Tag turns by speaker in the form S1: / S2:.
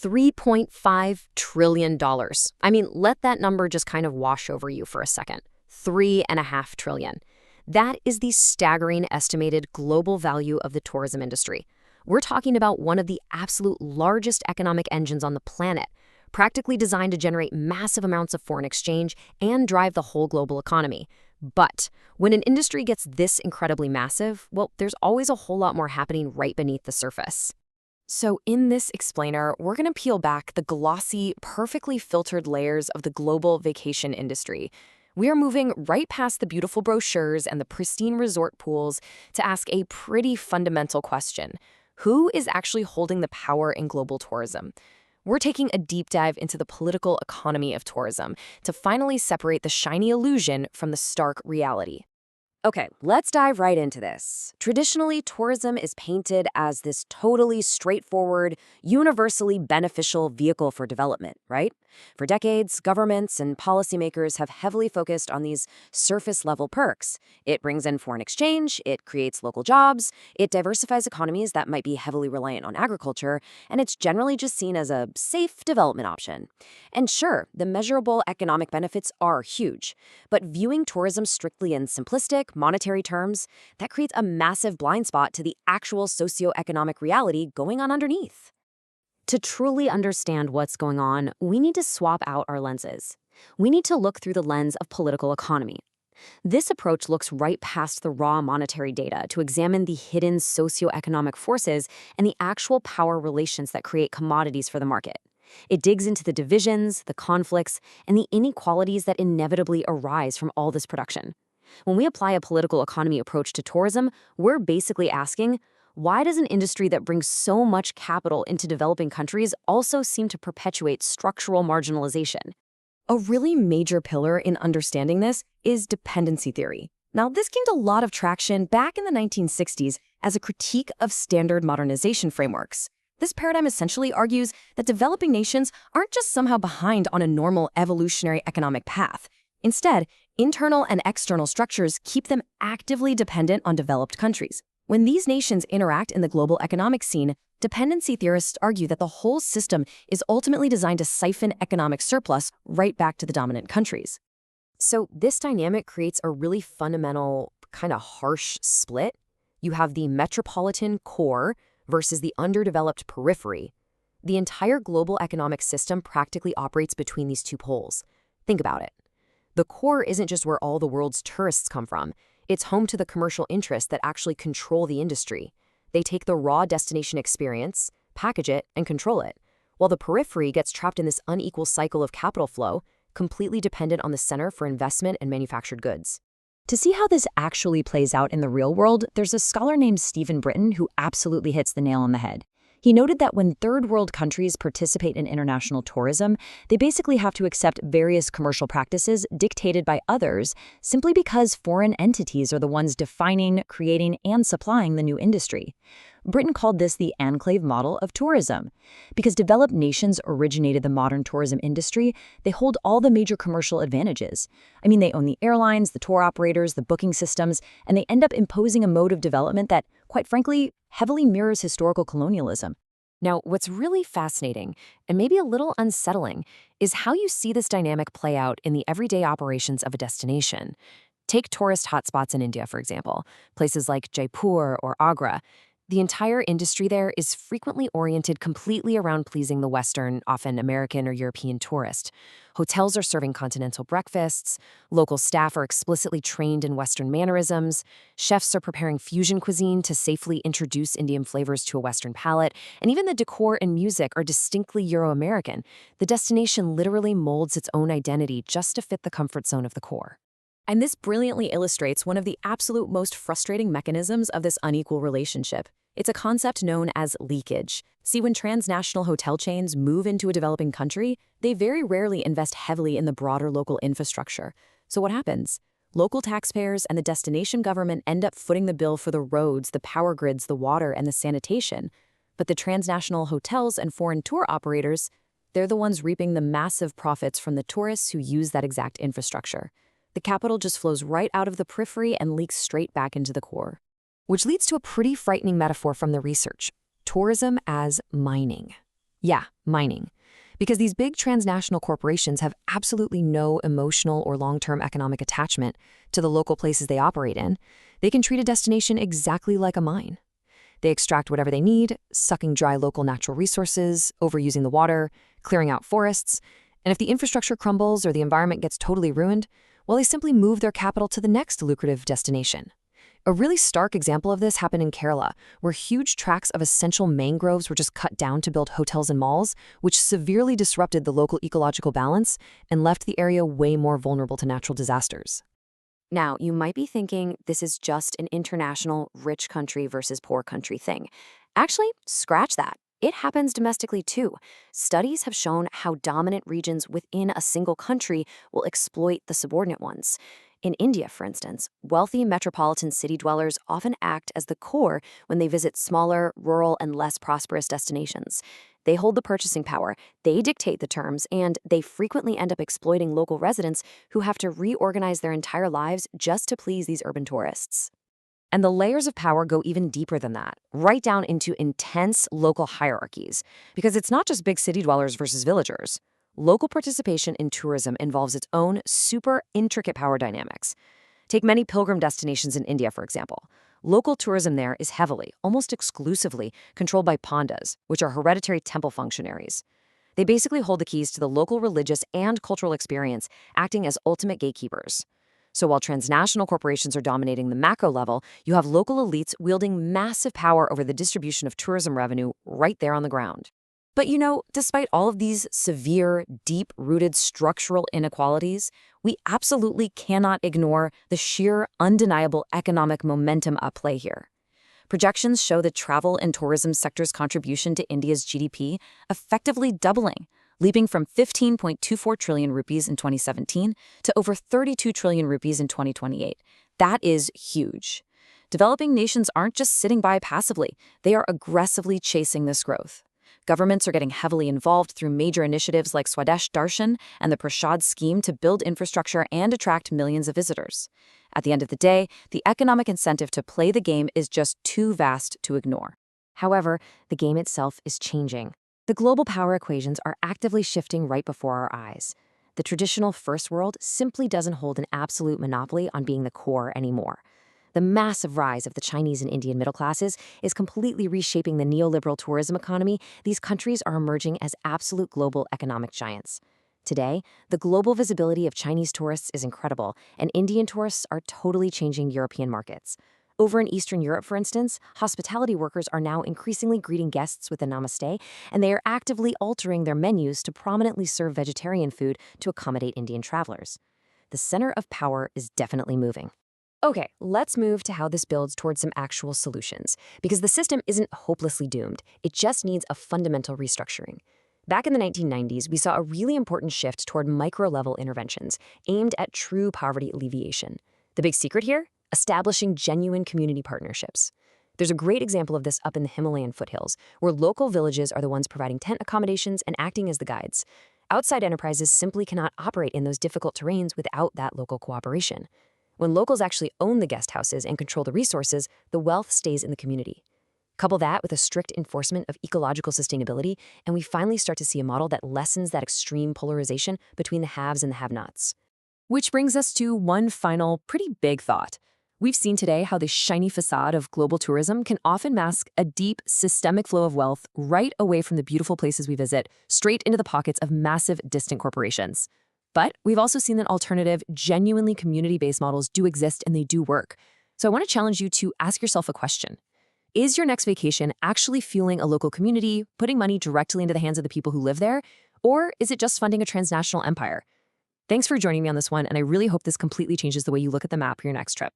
S1: $3.5 trillion. I mean, let that number just kind of wash over you for a second. $3.5 trillion. That is the staggering estimated global value of the tourism industry. We're talking about one of the absolute largest economic engines on the planet, practically designed to generate massive amounts of foreign exchange and drive the whole global economy. But when an industry gets this incredibly massive, well, there's always a whole lot more happening right beneath the surface. So in this explainer, we're going to peel back the glossy, perfectly filtered layers of the global vacation industry. We are moving right past the beautiful brochures and the pristine resort pools to ask a pretty fundamental question. Who is actually holding the power in global tourism? We're taking a deep dive into the political economy of tourism to finally separate the shiny illusion from the stark reality. Okay, let's dive right into this. Traditionally, tourism is painted as this totally straightforward, universally beneficial vehicle for development, right? For decades, governments and policymakers have heavily focused on these surface-level perks. It brings in foreign exchange, it creates local jobs, it diversifies economies that might be heavily reliant on agriculture, and it's generally just seen as a safe development option. And sure, the measurable economic benefits are huge, but viewing tourism strictly in simplistic, monetary terms, that creates a massive blind spot to the actual socioeconomic reality going on underneath. To truly understand what's going on, we need to swap out our lenses. We need to look through the lens of political economy. This approach looks right past the raw monetary data to examine the hidden socioeconomic forces and the actual power relations that create commodities for the market. It digs into the divisions, the conflicts, and the inequalities that inevitably arise from all this production. When we apply a political economy approach to tourism, we're basically asking, why does an industry that brings so much capital into developing countries also seem to perpetuate structural marginalization? A really major pillar in understanding this is dependency theory. Now, this gained a lot of traction back in the 1960s as a critique of standard modernization frameworks. This paradigm essentially argues that developing nations aren't just somehow behind on a normal evolutionary economic path. Instead, internal and external structures keep them actively dependent on developed countries. When these nations interact in the global economic scene, dependency theorists argue that the whole system is ultimately designed to siphon economic surplus right back to the dominant countries. So this dynamic creates a really fundamental, kind of harsh split. You have the metropolitan core versus the underdeveloped periphery. The entire global economic system practically operates between these two poles. Think about it. The core isn't just where all the world's tourists come from. It's home to the commercial interests that actually control the industry. They take the raw destination experience, package it, and control it, while the periphery gets trapped in this unequal cycle of capital flow, completely dependent on the center for investment and manufactured goods. To see how this actually plays out in the real world, there's a scholar named Stephen Britton who absolutely hits the nail on the head. He noted that when third world countries participate in international tourism, they basically have to accept various commercial practices dictated by others simply because foreign entities are the ones defining, creating, and supplying the new industry. Britton called this the enclave model of tourism. Because developed nations originated the modern tourism industry, they hold all the major commercial advantages. I mean, they own the airlines, the tour operators, the booking systems, and they end up imposing a mode of development that, quite frankly, heavily mirrors historical colonialism. Now, what's really fascinating, and maybe a little unsettling, is how you see this dynamic play out in the everyday operations of a destination. Take tourist hotspots in India, for example, places like Jaipur or Agra. The entire industry there is frequently oriented completely around pleasing the Western, often American or European tourist. Hotels are serving continental breakfasts, local staff are explicitly trained in Western mannerisms, chefs are preparing fusion cuisine to safely introduce Indian flavors to a Western palate, and even the decor and music are distinctly Euro-American. The destination literally molds its own identity just to fit the comfort zone of the core. And this brilliantly illustrates one of the absolute most frustrating mechanisms of this unequal relationship. It's a concept known as leakage. See, when transnational hotel chains move into a developing country, they very rarely invest heavily in the broader local infrastructure. So what happens? Local taxpayers and the destination government end up footing the bill for the roads, the power grids, the water, and the sanitation. But the transnational hotels and foreign tour operators, they're the ones reaping the massive profits from the tourists who use that exact infrastructure. The capital just flows right out of the periphery and leaks straight back into the core. Which leads to a pretty frightening metaphor from the research: tourism as mining. Yeah, mining. Because these big transnational corporations have absolutely no emotional or long-term economic attachment to the local places they operate in, they can treat a destination exactly like a mine. They extract whatever they need, sucking dry local natural resources, overusing the water, clearing out forests, and if the infrastructure crumbles or the environment gets totally ruined, well, they simply move their capital to the next lucrative destination. A really stark example of this happened in Kerala, where huge tracts of essential mangroves were just cut down to build hotels and malls, which severely disrupted the local ecological balance and left the area way more vulnerable to natural disasters. Now, you might be thinking this is just an international rich country versus poor country thing. Actually, scratch that. It happens domestically too. Studies have shown how dominant regions within a single country will exploit the subordinate ones. In India, for instance, wealthy metropolitan city dwellers often act as the core when they visit smaller, rural, and less prosperous destinations. They hold the purchasing power, they dictate the terms, and they frequently end up exploiting local residents who have to reorganize their entire lives just to please these urban tourists. And the layers of power go even deeper than that, right down into intense local hierarchies. Because it's not just big city dwellers versus villagers. Local participation in tourism involves its own super intricate power dynamics. Take many pilgrim destinations in India, for example. Local tourism there is heavily, almost exclusively, controlled by pandas, which are hereditary temple functionaries. They basically hold the keys to the local religious and cultural experience, acting as ultimate gatekeepers. So while transnational corporations are dominating the macro level, you have local elites wielding massive power over the distribution of tourism revenue right there on the ground. But despite all of these severe, deep-rooted structural inequalities, we absolutely cannot ignore the sheer, undeniable economic momentum at play here. Projections show the travel and tourism sector's contribution to India's GDP effectively doubling, leaping from 15.24 trillion rupees in 2017 to over 32 trillion rupees in 2028. That is huge. Developing nations aren't just sitting by passively, they are aggressively chasing this growth. Governments are getting heavily involved through major initiatives like Swadesh Darshan and the Prashad scheme to build infrastructure and attract millions of visitors. At the end of the day, the economic incentive to play the game is just too vast to ignore. However, the game itself is changing. The global power equations are actively shifting right before our eyes. The traditional first world simply doesn't hold an absolute monopoly on being the core anymore. The massive rise of the Chinese and Indian middle classes is completely reshaping the neoliberal tourism economy. These countries are emerging as absolute global economic giants. Today, the global visibility of Chinese tourists is incredible, and Indian tourists are totally changing European markets. Over in Eastern Europe, for instance, hospitality workers are now increasingly greeting guests with a namaste, and they are actively altering their menus to prominently serve vegetarian food to accommodate Indian travelers. The center of power is definitely moving. Okay, let's move to how this builds towards some actual solutions, because the system isn't hopelessly doomed. It just needs a fundamental restructuring. Back in the 1990s, we saw a really important shift toward micro-level interventions aimed at true poverty alleviation. The big secret here? Establishing genuine community partnerships. There's a great example of this up in the Himalayan foothills, where local villages are the ones providing tent accommodations and acting as the guides. Outside enterprises simply cannot operate in those difficult terrains without that local cooperation. When locals actually own the guest houses and control the resources, the wealth stays in the community. Couple that with a strict enforcement of ecological sustainability, and we finally start to see a model that lessens that extreme polarization between the haves and the have-nots. Which brings us to one final, pretty big thought. We've seen today how the shiny facade of global tourism can often mask a deep, systemic flow of wealth right away from the beautiful places we visit, straight into the pockets of massive, distant corporations. But we've also seen that alternative, genuinely community-based models do exist and they do work. So I want to challenge you to ask yourself a question. Is your next vacation actually fueling a local community, putting money directly into the hands of the people who live there? Or is it just funding a transnational empire? Thanks for joining me on this one, and I really hope this completely changes the way you look at the map for your next trip.